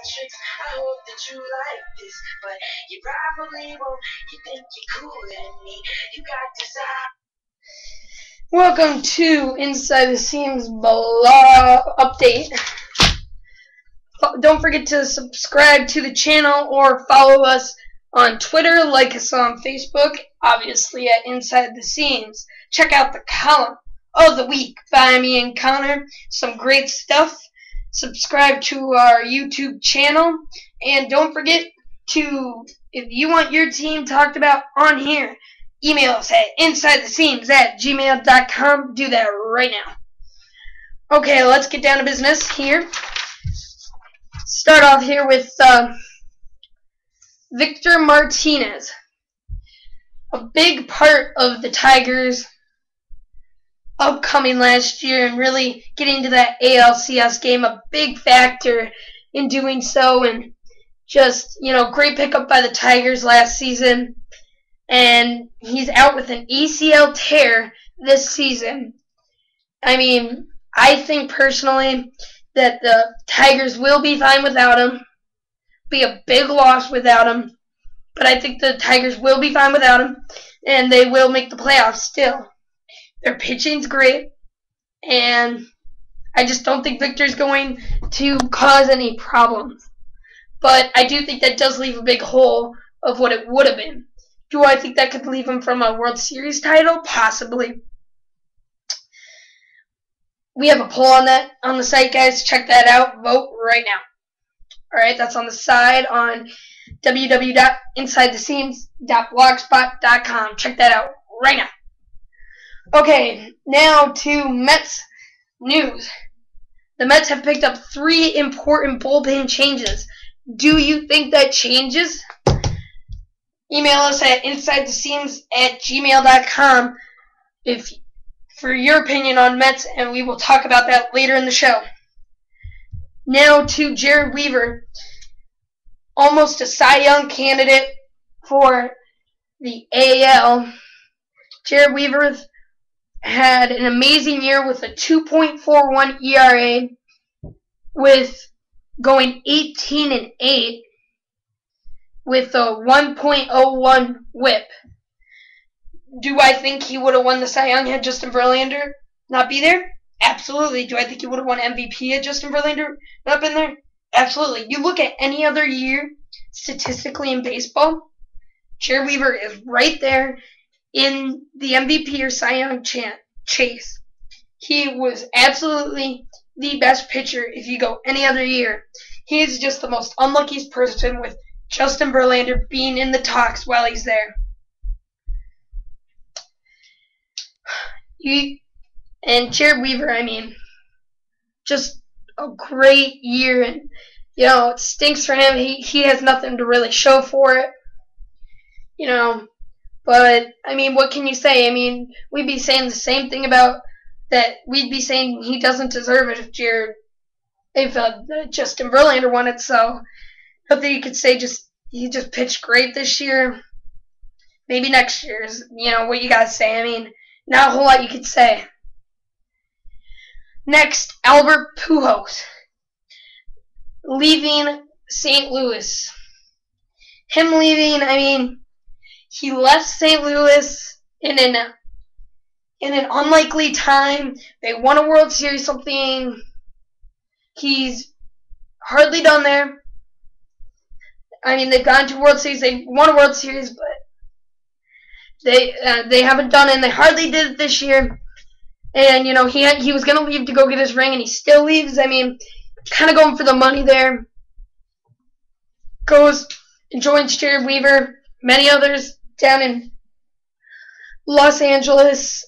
tricks. I hope that you like this, but you probably won't. You think you're cooler than me. You got desire. Welcome to Inside the Seams blog update. Don't forget to subscribe to the channel or follow us on Twitter, like us on Facebook, obviously at Inside the Seams. Check out the column of the week by me and Connor. Some great stuff. Subscribe to our YouTube channel. And don't forget to, if you want your team talked about on here, email us at insidetheseams@gmail.com. Do that right now. Okay, let's get down to business here. Start off here with Victor Martinez. A big part of the Tigers' upcoming last year and really getting to that ALCS game, a big factor in doing so, and just, great pickup by the Tigers last season. And he's out with an ACL tear this season. I mean, I think personally that the Tigers will be fine without him. Be a big loss without him. But I think the Tigers will be fine without him, and they will make the playoffs still. Their pitching's great, and I just don't think Victor's going to cause any problems. But I do think that does leave a big hole of what it would have been. Do I think that could leave him from a World Series title? Possibly. We have a poll on that on the site, guys. Check that out. Vote right now. Alright, that's on the side on www.insidetheseams.blogspot.com. Check that out right now. Okay, now to Mets news. The Mets have picked up 3 important bullpen changes. Do you think that changes? Email us at insidetheseams@gmail.com for your opinion on Mets, and we will talk about that later in the show. Now to Jered Weaver, almost a Cy Young candidate for the AL. Jered Weaver had an amazing year with a 2.41 ERA, with going 18-8, with a 1.01 WHIP. Do I think he would have won the Cy Young had Justin Verlander not be there? Absolutely. Do I think he would have won MVP had Justin Verlander not been there? Absolutely. You look at any other year statistically in baseball, Jered Weaver is right there in the MVP or Cy Young chase. He was absolutely the best pitcher if you go any other year. He is just the most unluckiest person with Justin Verlander being in the talks while he's there. And Jered Weaver, I mean, just a great year, and it stinks for him. He has nothing to really show for it, But I mean, what can you say? I mean, we'd be saying the same thing about that. We'd be saying he doesn't deserve it if Justin Verlander won it. So nothing you could say. He just pitched great this year. Maybe next year is what you gotta say. I mean, not a whole lot you could say. Next, Albert Pujols leaving St. Louis. Him leaving, I mean, he left St. Louis in an unlikely time. They won a World Series, something he's hardly done there. I mean, they've gone to World Series. They won a World Series, but they haven't done it, and they hardly did it this year. And, he was going to leave to go get his ring, and he still leaves. I mean, kind of going for the money there. Goes and joins Jered Weaver, many others down in Los Angeles.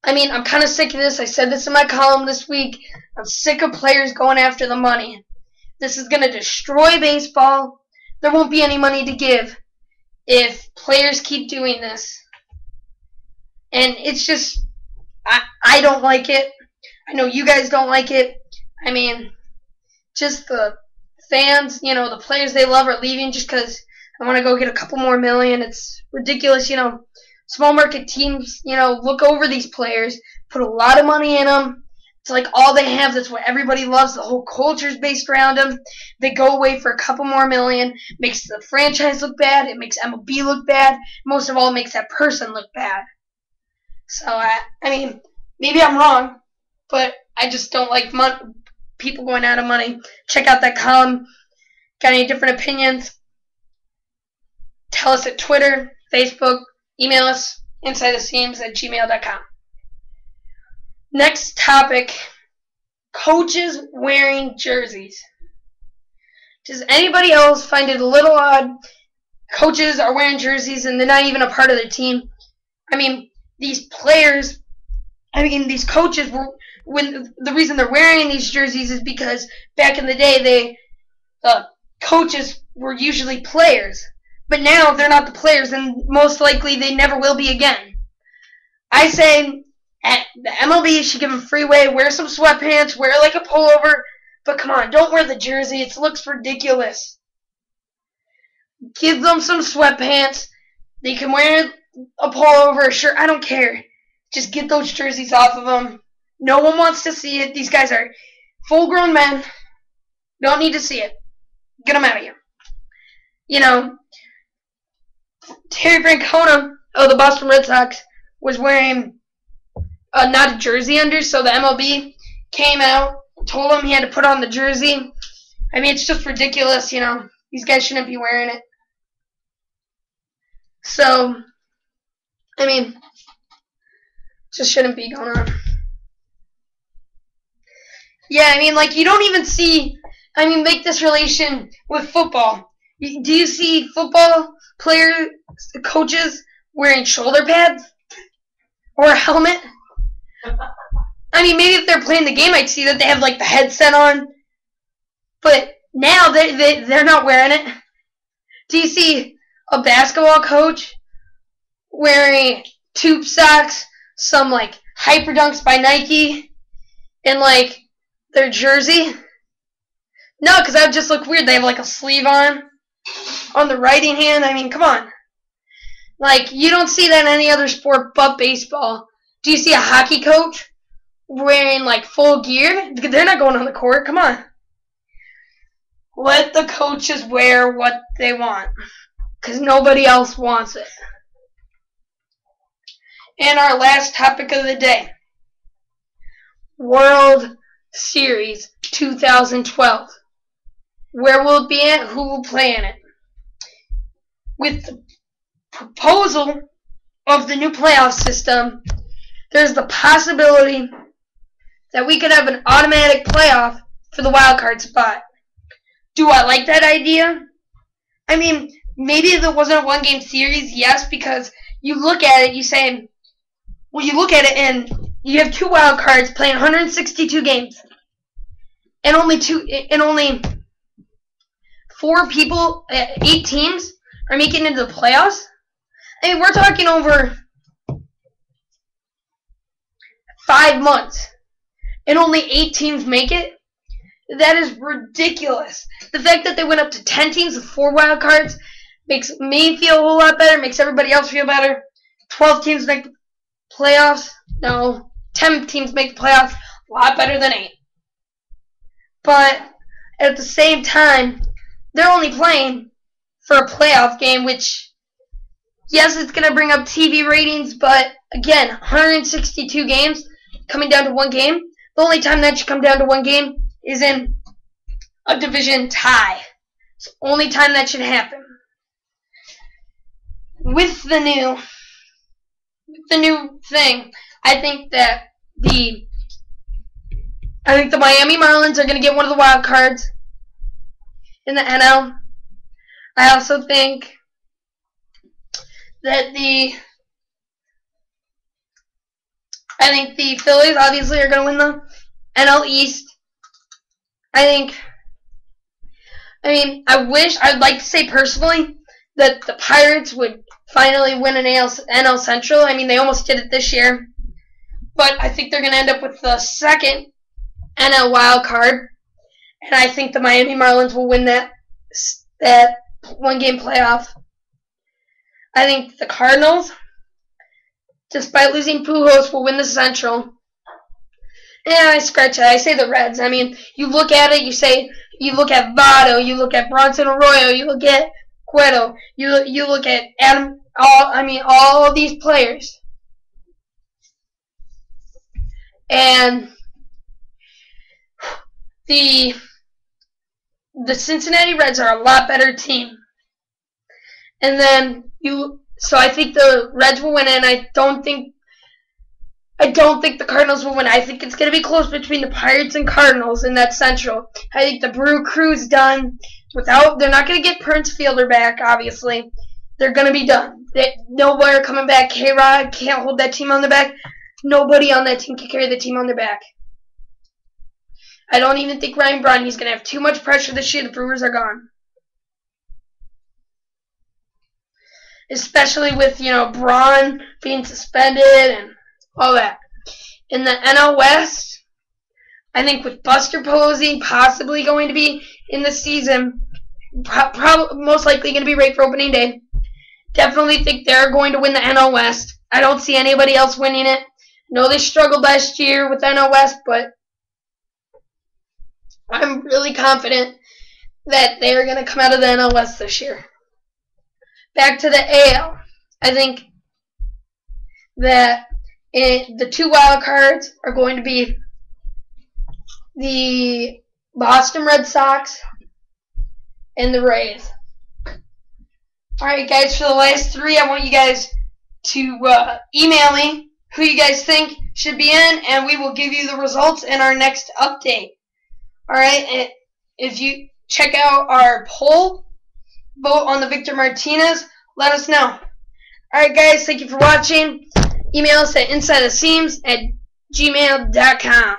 I mean, I'm kind of sick of this. I said this in my column this week. I'm sick of players going after the money. This is going to destroy baseball. There won't be any money to give if players keep doing this. And it's just, I don't like it. I know you guys don't like it. I mean, just the fans, the players they love are leaving just because I want to go get a couple more million. It's ridiculous, Small market teams, look over these players, put a lot of money in them It's like all they have. That's what everybody loves. The whole culture's based around them. They go away for a couple more million. Makes the franchise look bad. It makes MLB look bad. Most of all, it makes that person look bad. So, I mean, maybe I'm wrong, but I just don't like people going out of money. Check out that column. Got any different opinions? Tell us at Twitter, Facebook, email us, insidetheseams@gmail.com. Next topic, coaches wearing jerseys. Does anybody else find it a little odd? Coaches are wearing jerseys and they're not even a part of their team. I mean, these coaches when the reason they're wearing these jerseys is because back in the day coaches were usually players. But now they're not the players, and most likely they never will be again. I say the MLB should give them free way. Wear some sweatpants, wear like a pullover, but come on, don't wear the jersey. It looks ridiculous. Give them some sweatpants. They can wear a pullover, a shirt. I don't care. Just get those jerseys off of them. No one wants to see it. These guys are full-grown men. Don't need to see it. Get them out of here. You know, Terry Francona of the Boston Red Sox was wearing not a jersey under, so the MLB came out, told him he had to put on the jersey. I mean, it's just ridiculous, you know. These guys shouldn't be wearing it. So, I mean, just shouldn't be going on. Yeah, I mean, like, you don't even see, make this relation with football. Do you see football coaches wearing shoulder pads or a helmet? I mean, maybe if they're playing the game, I'd see that they have like the headset on. But now they're not wearing it. Do you see a basketball coach wearing tube socks, some like Hyper Dunks by Nike, and like their jersey? No, because that would just look weird. They have like a sleeve on the writing hand. I mean, come on. Like, you don't see that in any other sport but baseball. Do you see a hockey coach wearing, like, full gear? They're not going on the court. Come on. Let the coaches wear what they want, because nobody else wants it. And our last topic of the day, World Series 2012. Where will it be at? Who will play in it? With the proposal of the new playoff system, there's the possibility that we could have an automatic playoff for the wild card spot. Do I like that idea? I mean, maybe if it wasn't a one-game series, yes, because you look at it, you say, well, you look at it and you have two wild cards playing 162 games, and only 4 people, 8 teams are making it into the playoffs. I mean, we're talking over 5 months, and only 8 teams make it. That is ridiculous. The fact that they went up to 10 teams with 4 wild cards makes me feel a whole lot better, makes everybody else feel better. 12 teams make the playoffs. No, 10 teams make the playoffs. A lot better than 8. But at the same time, they're only playing for a playoff game, which, yes, it's going to bring up TV ratings, but again, 162 games coming down to 1 game. The only time that should come down to 1 game is in a division tie. It's the only time that should happen. With the new thing, I think the Miami Marlins are going to get one of the wild cards in the NL. I also think that the Phillies obviously are going to win the NL East. I'd like to say personally that the Pirates would finally win an NL Central. I mean, they almost did it this year. But I think they're going to end up with the second NL wild card. And I think the Miami Marlins will win that 1-game playoff. I think the Cardinals, despite losing Pujols, will win the Central. Yeah, I scratch it. I say the Reds. I mean, you look at it, you look at Votto, you look at Bronson Arroyo, you look at Cueto, you look at Adam, all these players. And the Cincinnati Reds are a lot better team. And then so I think the Reds will win, and I don't think the Cardinals will win. I think it's going to be close between the Pirates and Cardinals in that Central. I think the Brew Crew's done. They're not going to get Prince Fielder back, obviously. They're going to be done. Nobody coming back. K-Rod can't hold that team on their back. Nobody on that team can carry the team on their back. I don't even think Ryan Braun, is going to have too much pressure this year. The Brewers are gone. Especially with, Braun being suspended and all that. In the NL West, I think with Buster Posey possibly going to be in the season, most likely going to be right for opening day, definitely think they're going to win the NL West. I don't see anybody else winning it. I know they struggled last year with NL West, but I'm really confident that they're going to come out of the NL West this year. Back to the AL. I think that the two wild cards are going to be the Boston Red Sox and the Rays. Alright guys, for the last three, I want you guys to email me who you guys think should be in, and we will give you the results in our next update. Alright, and if you check out our poll, vote on the Victor Martinez, let us know. Alright guys, thank you for watching. Email us at insidetheseams@gmail.com.